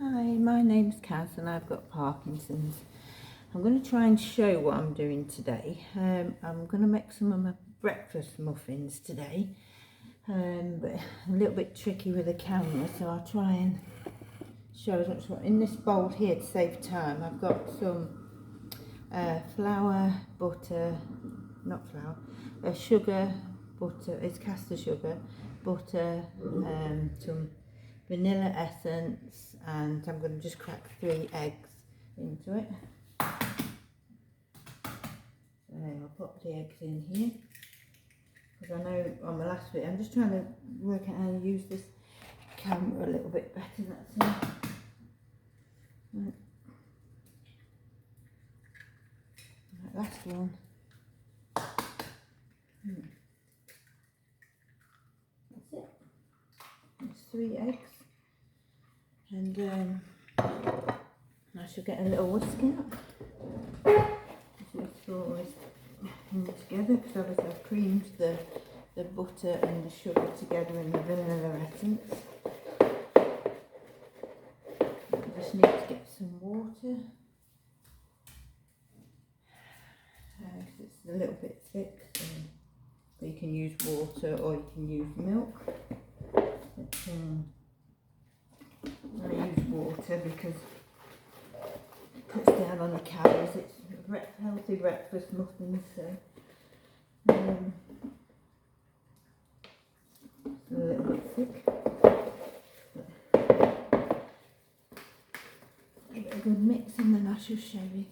Hi, my name's Kaz and I've got Parkinson's. I'm going to try and show what I'm doing today. I'm going to make some of my breakfast muffins today, but a little bit tricky with the camera, so I'll try and show as much. In this bowl here, to save time, I've got some flour, butter, not flour, sugar, butter, it's caster sugar, butter, some vanilla essence, and I'm going to just crack 3 eggs into it. So I'll pop the eggs in here, because I know on the last bit I'm just trying to work out how to use this camera a little bit better, that's all. Right. Right, last one. That's it. It's 3 eggs, and I should get a little whisk out. Just all this in together, because obviously I've creamed the butter and the sugar together in the vanilla essence. I just need to get some water. It's a little bit thick, so you can use water or you can use milk. But, I use water because it cuts down on the calories. It's healthy breakfast muffins, so it's a little bit thick. Give it a good mix and then I shall show you.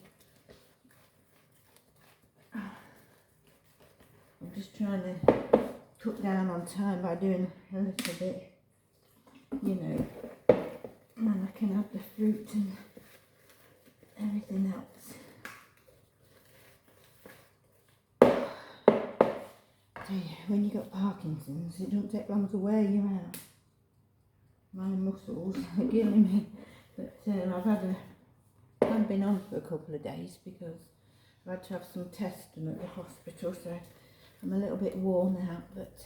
I'm just trying to cut down on time by doing a little bit, you know, and then I can have the fruit and everything else. Tell you, when you got Parkinson's, it don't take long to wear you out. My muscles are killing me, but I've been on for a couple of days because I've had to have some tests done at the hospital, so I'm a little bit worn out, but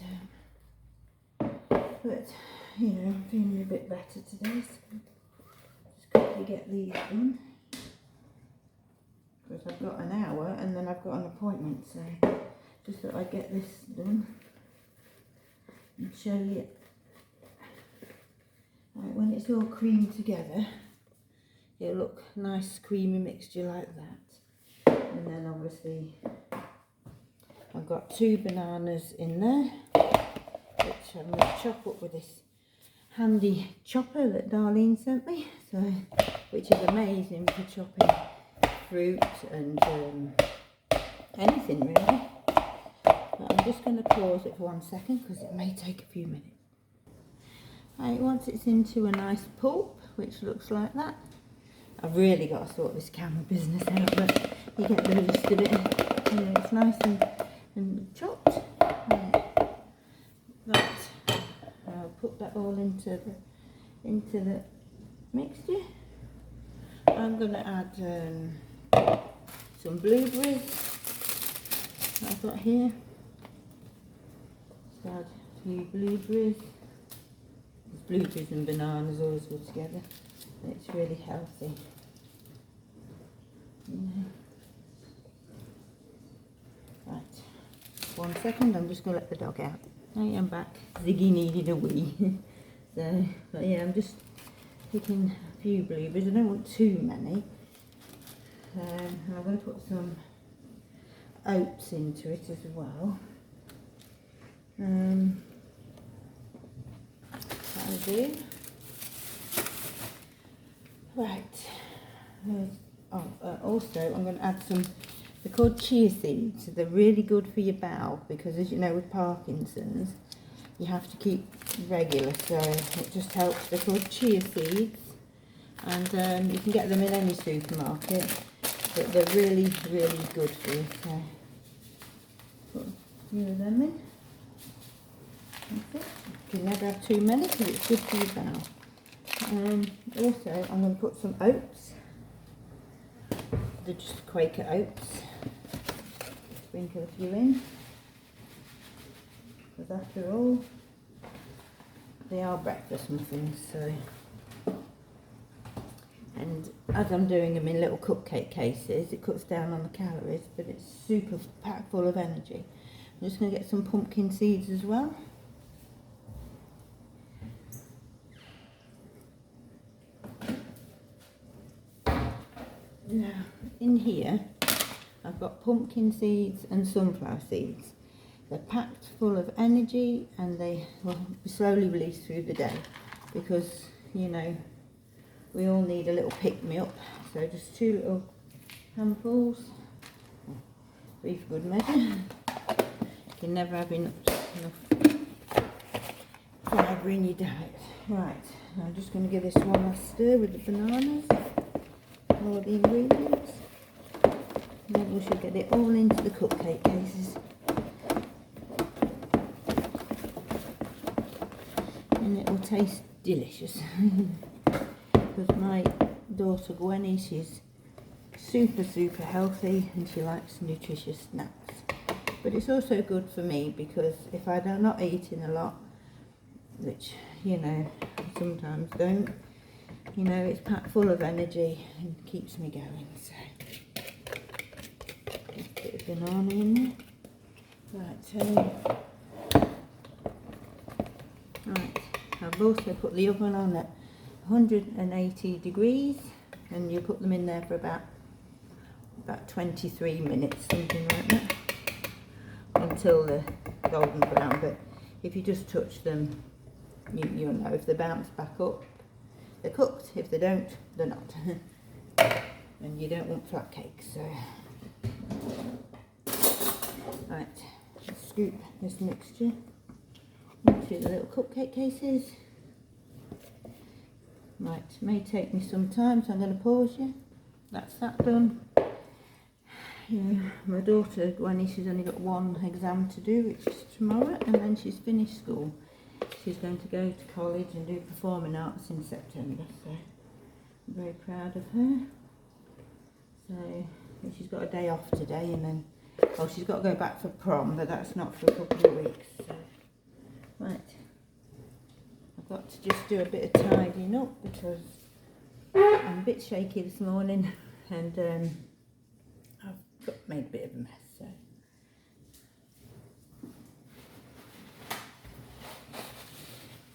you know, I'm feeling a bit better today, so just quickly get these done, because I've got an hour and then I've got an appointment, so just thought I'd get this done and show you. Right, when it's all creamed together, it'll look nice creamy mixture like that. And then obviously I've got 2 bananas in there, which I'm going to chop up with this handy chopper that Darlene sent me, so which is amazing for chopping fruit and anything really. But I'm just going to pause it for 1 second because it may take a few minutes. Right, once it's into a nice pulp, which looks like that, I've really got to sort this camera business out, but you get the gist of it. You know, it's nice and chopped. Right, I'll put that all into the mixture. I'm going to add some blueberries I've got here. So add a few blueberries. Blueberries and bananas always go together. It's really healthy. Right, 1 second, I'm just going to let the dog out. I am back. Ziggy needed a wee. So, but yeah, I'm just picking a few blueberries. I don't want too many. I'm going to put some oats into it as well. That'll do. Right. Also, I'm going to add some. They're called chia seeds. They're really good for your bowel because, as you know, with Parkinson's, you have to keep regular. So it just helps. They're called chia seeds, and you can get them in any supermarket. But they're really, really good for you. So put a few of them in. That's it. You can never have too many because it's good for your bowel. Also, I'm going to put some oats. They're just Quaker oats. Sprinkle a few in. Because after all, they are breakfast muffins, so as I'm doing them in little cupcake cases, it cuts down on the calories, but it's super packed full of energy. I'm just going to get some pumpkin seeds as well. Now, in here, I've got pumpkin seeds and sunflower seeds. They're packed full of energy and they will be slowly released through the day because, you know, we all need a little pick-me-up. So just 2 little handfuls, 3 for good measure. You can never have enough fibre in your diet. Right, I'm just going to give this one last stir with the bananas, all the ingredients. Then we should get it all into the cupcake cases. And it will taste delicious. Because my daughter Gwenny, she's super healthy and she likes nutritious snacks. But it's also good for me because if I'm not eating a lot, which, you know, I sometimes don't, you know, it's packed full of energy and keeps me going. So, just a bit of banana in there. Right, right, I've also put the oven on at 180 degrees and you put them in there for about 23 minutes, something like that, until they're golden brown. But if you just touch them, you'll know. If they bounce back up, they're cooked. If they don't, they're not. And you don't want flat cakes. So, right, scoop this mixture into the little cupcake cases. Right, it may take me some time, so I'm going to pause you. That's that done. You know, my daughter Gwenny, she's only got one exam to do, which is tomorrow, and then she's finished school. She's going to go to college and do performing arts in September, so I'm very proud of her. So she's got a day off today, and then, well, she's got to go back for prom, but that's not for a couple of weeks. So, right, I've got to just do a bit of tidying up because I'm a bit shaky this morning, and I've made a bit of a mess.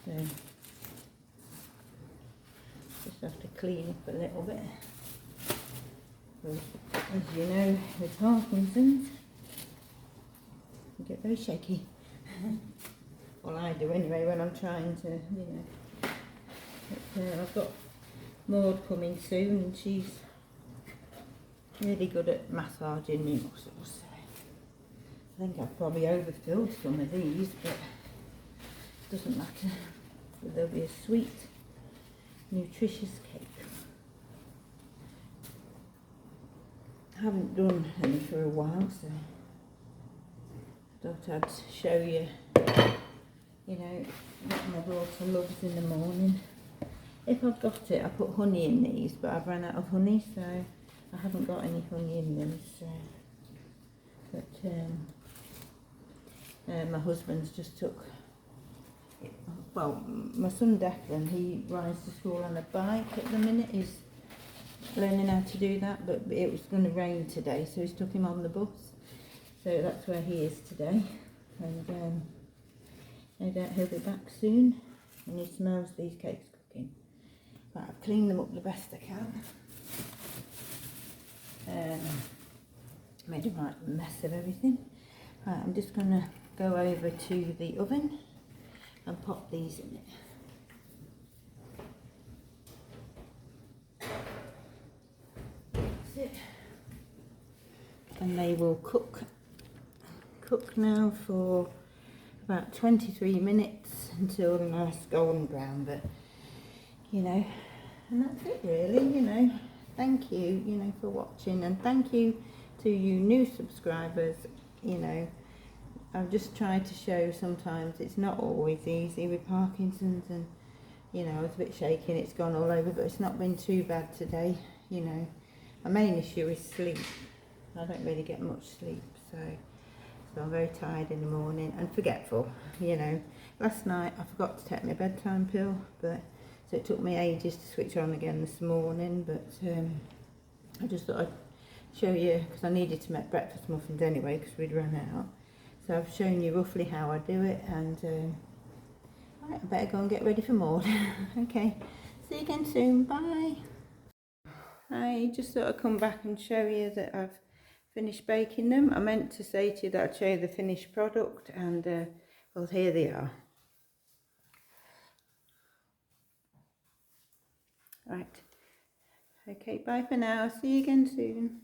So just have to clean up a little bit. As you know, with Parkinson's, you get very shaky. Well, I do anyway when I'm trying to, you know. But, I've got Maud coming soon, and she's really good at massaging my muscles. So I think I've probably overfilled some of these, but it doesn't matter. So there'll be a sweet, nutritious cake. I haven't done any for a while, so I thought I'd show you, you know, what my daughter loves in the morning. If I've got it, I put honey in these, but I've run out of honey, so I haven't got any honey in them. So, but my husband's just took. Well, my son Declan, he rides to school on a bike at the minute. He's learning how to do that, but it was going to rain today, so he's took him on the bus. So that's where he is today, and no doubt he'll be back soon. And he smells these cakes cooking. But I've cleaned them up the best I can. Made a right mess of everything. Right, I'm just going to go over to the oven and pop these in it. That's it. And they will cook now for about 23 minutes until a nice golden brown. But you know, and that's it really. You know, thank you, you know, for watching, and thank you to you new subscribers. You know, I've just tried to show sometimes it's not always easy with Parkinson's, and you know, I was a bit shaky and it's gone all over, but it's not been too bad today. You know, my main issue is sleep. I don't really get much sleep, so I'm very tired in the morning and forgetful. You know, last night I forgot to take my bedtime pill, but So it took me ages to switch on again this morning, but I just thought I'd show you, because I needed to make breakfast muffins anyway because we'd run out. So I've shown you roughly how I do it, and right, I better go and get ready for more. Okay, see you again soon, bye. I just thought I'd come back and show you that I've finished baking them. I meant to say to you that I'd show you the finished product, and well, here they are. Right, okay, bye for now, see you again soon.